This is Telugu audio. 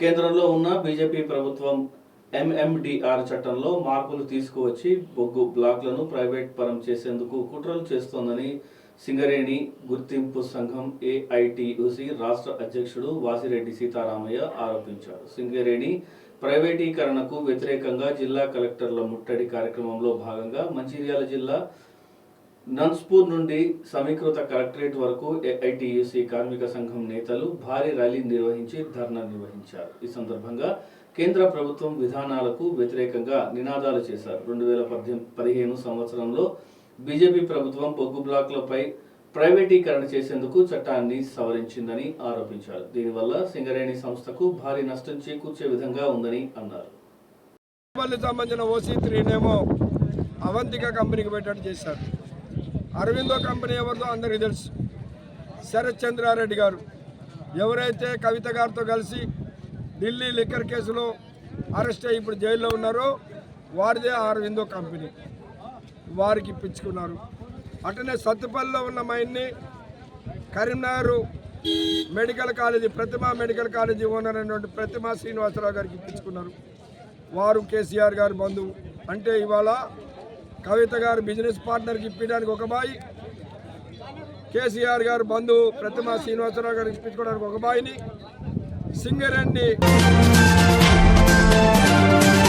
కేంద్రంలో ఉన్న బీజేపీ ప్రభుత్వం ఎంఎండిఆర్ చట్టంలో మార్పులు తీసుకువచ్చి బొగ్గు బ్లాక్లను ప్రైవేట్ పరం చేసేందుకు కుట్రలు చేస్తోందని సింగరేణి గుర్తింపు సంఘం ఏఐటియుసి రాష్ట్ర అధ్యక్షుడు వాసిరెడ్డి సీతారామయ్య ఆరోపించారు. సింగరేణి ప్రైవేటీకరణకు వ్యతిరేకంగా జిల్లా కలెక్టర్ల ముట్టడి కార్యక్రమంలో భాగంగా మంచిర్యాల జిల్లా నన్స్పూర్ నుండి సమీకృత కలెక్టరేట్ వరకు ఏఐటియుసి కార్మిక సంఘం నేతలు భారీ ర్యాలీ నిర్వహించి ధర్నా నిర్వహించారు. ఈ సందర్భంగా కేంద్ర ప్రభుత్వం విధానాలకు వ్యతిరేకంగా నినాదాలు చేశారు. 2015 సంవత్సరంలో బీజేపీ ప్రభుత్వం బొగ్గు బ్లాక్లపై ప్రైవేటీకరణ చేసేందుకు చట్టాన్ని సవరించిందని ఆరోపించారు. దీనివల్ల సింగరేణి సంస్థకు భారీ నష్టం చేకూర్చే విధంగా ఉందని అన్నారు. సంబంధించిన OC3నేమో అవంతిక కంపెనీకి పెట్టట్టు చేశారు. అరవిందో కంపెనీ ఎవరిదో అందరికీ తెలుసు. శరత్ చంద్రారెడ్డి గారు ఎవరైతే కవిత గారితో కలిసి ఢిల్లీ లిక్కర్ కేసులో అరెస్ట్ అయ్యి ఇప్పుడు జైల్లో ఉన్నారో వారిదే అరవిందో కంపెనీ, వారికి ఇప్పించుకున్నారు. అటనే సత్తుపల్లిలో ఉన్న మైన్ని కరీంనగర్ మెడికల్ కాలేజీ ప్రతిమా మెడికల్ కాలేజీ ఓనర్ అయినటువంటి ప్రతిమా శ్రీనివాసరావు గారికి ఇప్పించుకున్నారు. వారు కేసీఆర్ గారి బంధువు. అంటే ఇవాళ కవిత గారు బిజినెస్ పార్ట్నర్కి ఇప్పించడానికి ఒక బాయి, కేసీఆర్ గారు బంధువు ప్రతిమా శ్రీనివాసరావు గారికి ఇప్పించుకోవడానికి ఒక బాయిని సింగరేణి